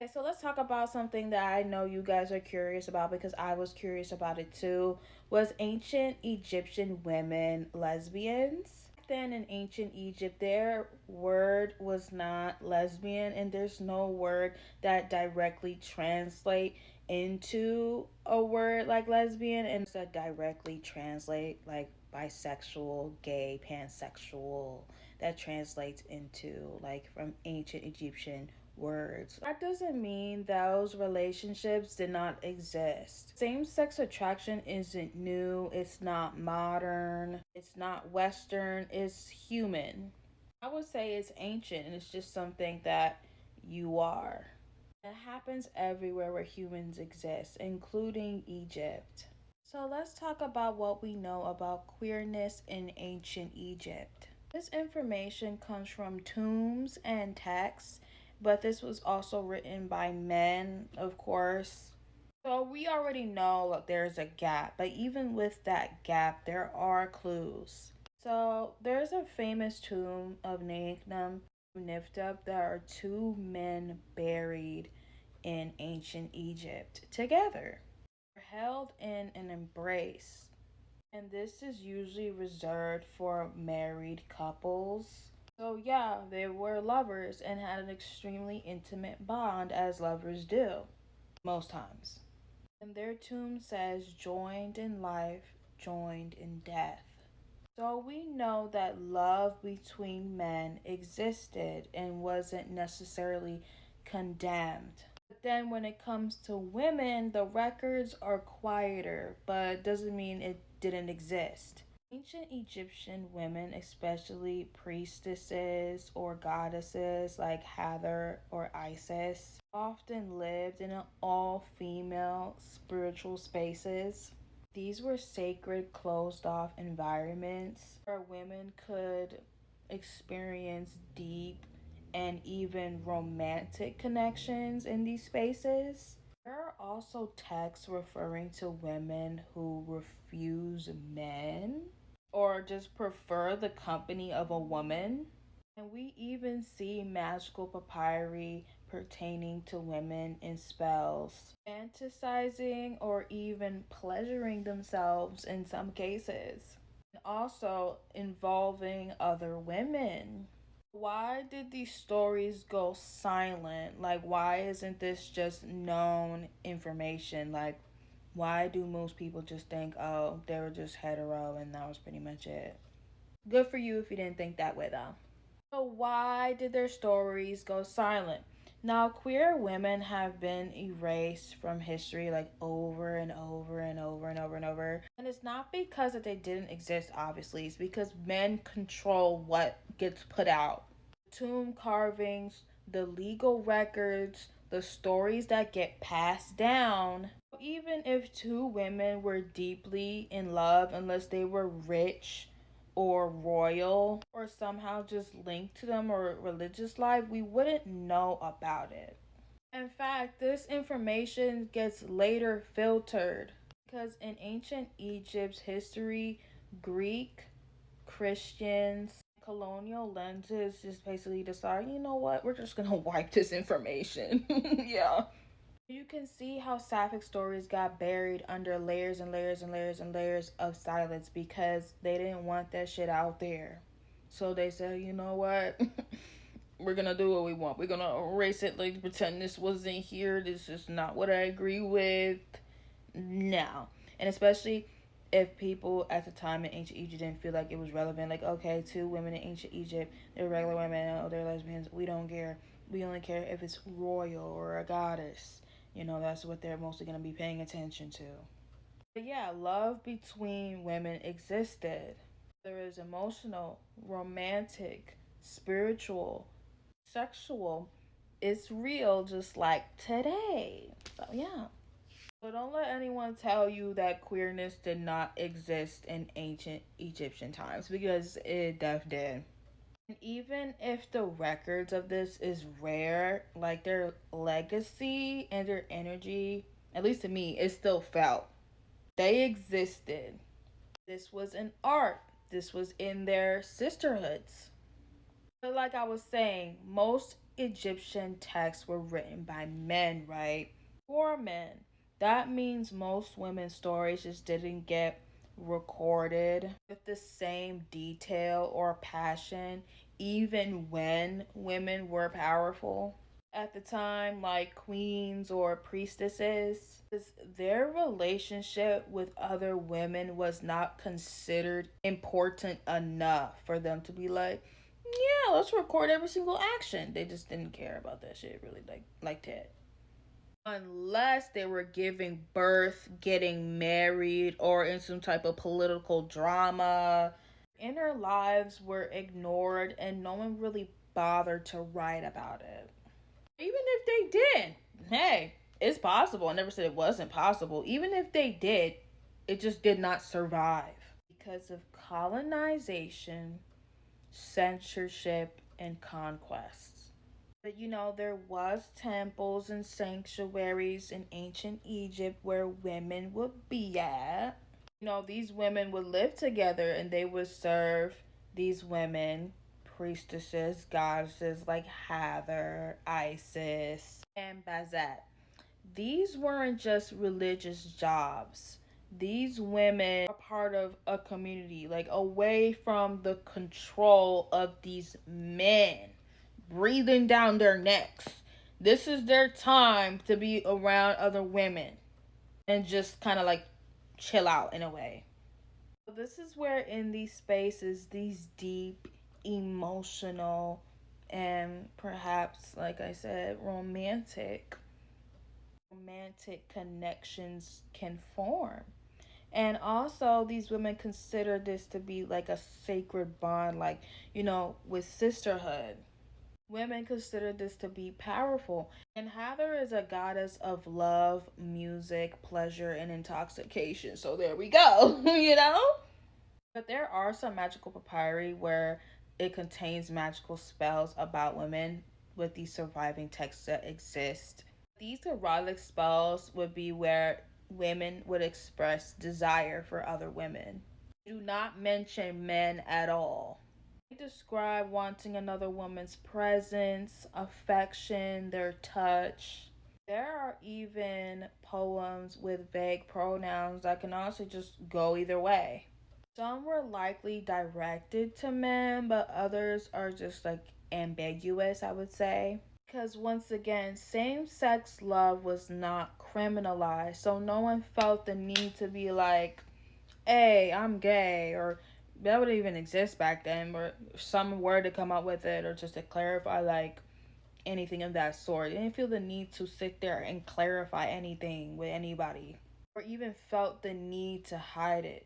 Okay, so let's talk about something that I know you guys are curious about because I was curious about it too. Was ancient Egyptian women lesbians? Back then in ancient Egypt, their word was not lesbian, and there's no word that directly translate into a word like lesbian and that directly translate like bisexual, gay, pansexual, that translates into like from ancient Egyptian words. That doesn't mean those relationships did not exist. Same sex attraction isn't new, it's not modern, it's not Western, it's human. I would say it's ancient and it's just something that you are. It happens everywhere where humans exist, including Egypt. So let's talk about what we know about queerness in ancient Egypt. This information comes from tombs and texts, but this was also written by men, of course. So we already know that there's a gap, but even with that gap, there are clues. So there's a famous tomb of Niftup. There are two men buried in ancient Egypt together. They're held in an embrace, and this is usually reserved for married couples. So, yeah, they were lovers and had an extremely intimate bond, as lovers do, most times. And their tomb says, joined in life, joined in death. So we know that love between men existed and wasn't necessarily condemned. But then when it comes to women, the records are quieter, but doesn't mean it didn't exist. Ancient Egyptian women, especially priestesses or goddesses like Hathor or Isis, often lived in an all female spiritual spaces. These were sacred, closed off environments where women could experience deep and even romantic connections in these spaces. There are also texts referring to women who refuse men or just prefer the company of a woman. And we even see magical papyri pertaining to women in spells, fantasizing or even pleasuring themselves in some cases, and also involving other women. Why did these stories go silent? Like, why isn't this just known information? Like, why do most people just think, oh, they were just hetero and that was pretty much it? Good for you if you didn't think that way, though. So, why did their stories go silent? Now, queer women have been erased from history like over and over and over and over and over. And it's not because that they didn't exist, obviously. It's because men control what gets put out. Tomb carvings, the legal records, the stories that get passed down. Even if two women were deeply in love, unless they were rich or royal or somehow just linked to them or religious life, we wouldn't know about it. In fact, this information gets later filtered because in ancient Egypt's history, Greek, Christians, colonial lenses just basically decide, you know what, we're just gonna wipe this information. Yeah. You can see how sapphic stories got buried under layers and layers and layers and layers of silence because they didn't want that shit out there. So they said, you know what? We're gonna do what we want. We're gonna erase it, like pretend this wasn't here. This is not what I agree with. No. And especially if people at the time in ancient Egypt didn't feel like it was relevant, like, okay, two women in ancient Egypt, they're regular women, oh, they're lesbians, we don't care. We only care if it's royal or a goddess. You know, that's what they're mostly going to be paying attention to. But yeah, love between women existed. There is emotional, romantic, spiritual, sexual. It's real just like today. So yeah. So don't let anyone tell you that queerness did not exist in ancient Egyptian times because it def did. And even if the records of this is rare, like their legacy and their energy, at least to me, is still felt. They existed. This was an art. This was in their sisterhoods. But like I was saying, most Egyptian texts were written by men, right? For men. That means most women's stories just didn't get recorded with the same detail or passion, even when women were powerful at the time, like queens or priestesses. Their relationship with other women was not considered important enough for them to be like, yeah, let's record every single action. They just didn't care about that shit really like that. Unless they were giving birth, getting married, or in some type of political drama. Inner lives were ignored and no one really bothered to write about it. Even if they did, hey, it's possible. I never said it wasn't possible. Even if they did, it just did not survive because of colonization, censorship, and conquests. But there was temples and sanctuaries in ancient Egypt where women would be at. These women would live together and they would serve these women, priestesses, goddesses like Hathor, Isis, and Bazet. These weren't just religious jobs. These women are part of a community, like away from the control of these men breathing down their necks. This is their time to be around other women and just kind of like chill out in a way. So this is where in these spaces, these deep, emotional, and perhaps, like I said, romantic connections can form. And also, these women consider this to be like a sacred bond, like, with sisterhood. Women consider this to be powerful. And Hathor is a goddess of love, music, pleasure, and intoxication. So there we go. But there are some magical papyri where it contains magical spells about women with these surviving texts that exist. These erotic spells would be where women would express desire for other women. Do not mention men at all. They describe wanting another woman's presence, affection, their touch. There are even poems with vague pronouns that can also just go either way. Some were likely directed to men, but others are just like ambiguous, I would say. Because once again, same sex love was not criminalized, so no one felt the need to be like, hey, I'm gay, or that would even exist back then, or some word to come up with it, or just to clarify like anything of that sort. They didn't feel the need to sit there and clarify anything with anybody, or even felt the need to hide it,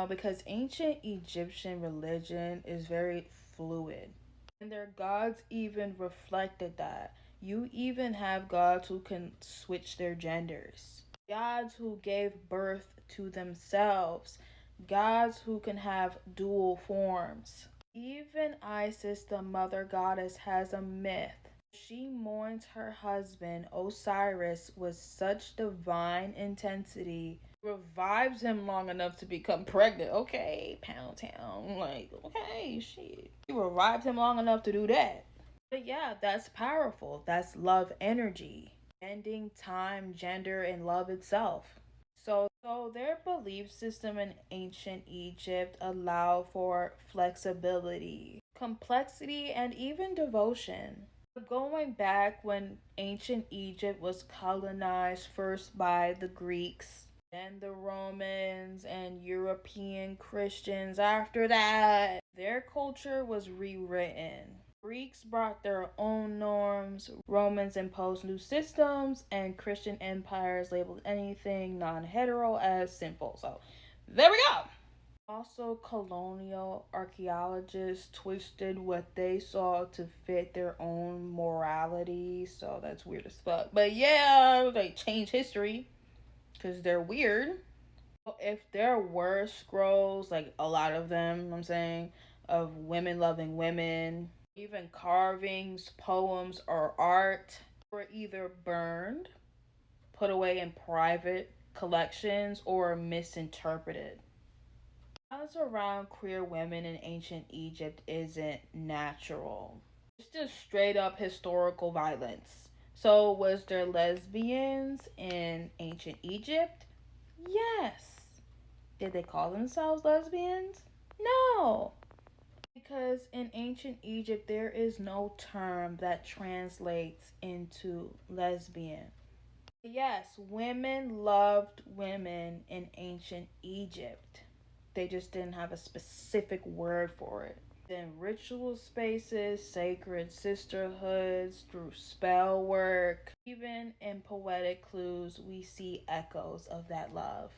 because ancient Egyptian religion is very fluid. And their gods even reflected that. You even have gods who can switch their genders, gods who gave birth to themselves, gods who can have dual forms. Even Isis, the mother goddess, has a myth. She mourns her husband Osiris with such divine intensity, revives him long enough to become pregnant. Okay, Pound Town. Like, okay, shit. You revived him long enough to do that. But yeah, that's powerful. That's love energy. Ending time, gender, and love itself. So their belief system in ancient Egypt allowed for flexibility, complexity, and even devotion. Going back when ancient Egypt was colonized first by the Greeks, then the Romans and European Christians after that, their culture was rewritten. Greeks brought their own norms, Romans imposed new systems, and Christian empires labeled anything non hetero as sinful. So there we go. Also, colonial archaeologists twisted what they saw to fit their own morality, so that's weird as fuck. But yeah, they change history because they're weird. If there were scrolls, like a lot of them, I'm saying, of women loving women, even carvings, poems, or art, were either burned, put away in private collections, or misinterpreted. Violence around queer women in ancient Egypt isn't natural. It's just straight up historical violence. So, was there lesbians in ancient Egypt? Yes. Did they call themselves lesbians? No. Because in ancient Egypt, there is no term that translates into lesbian. Yes, women loved women in ancient Egypt. They just didn't have a specific word for it. Then ritual spaces, sacred sisterhoods, through spell work, even in poetic clues, we see echoes of that love.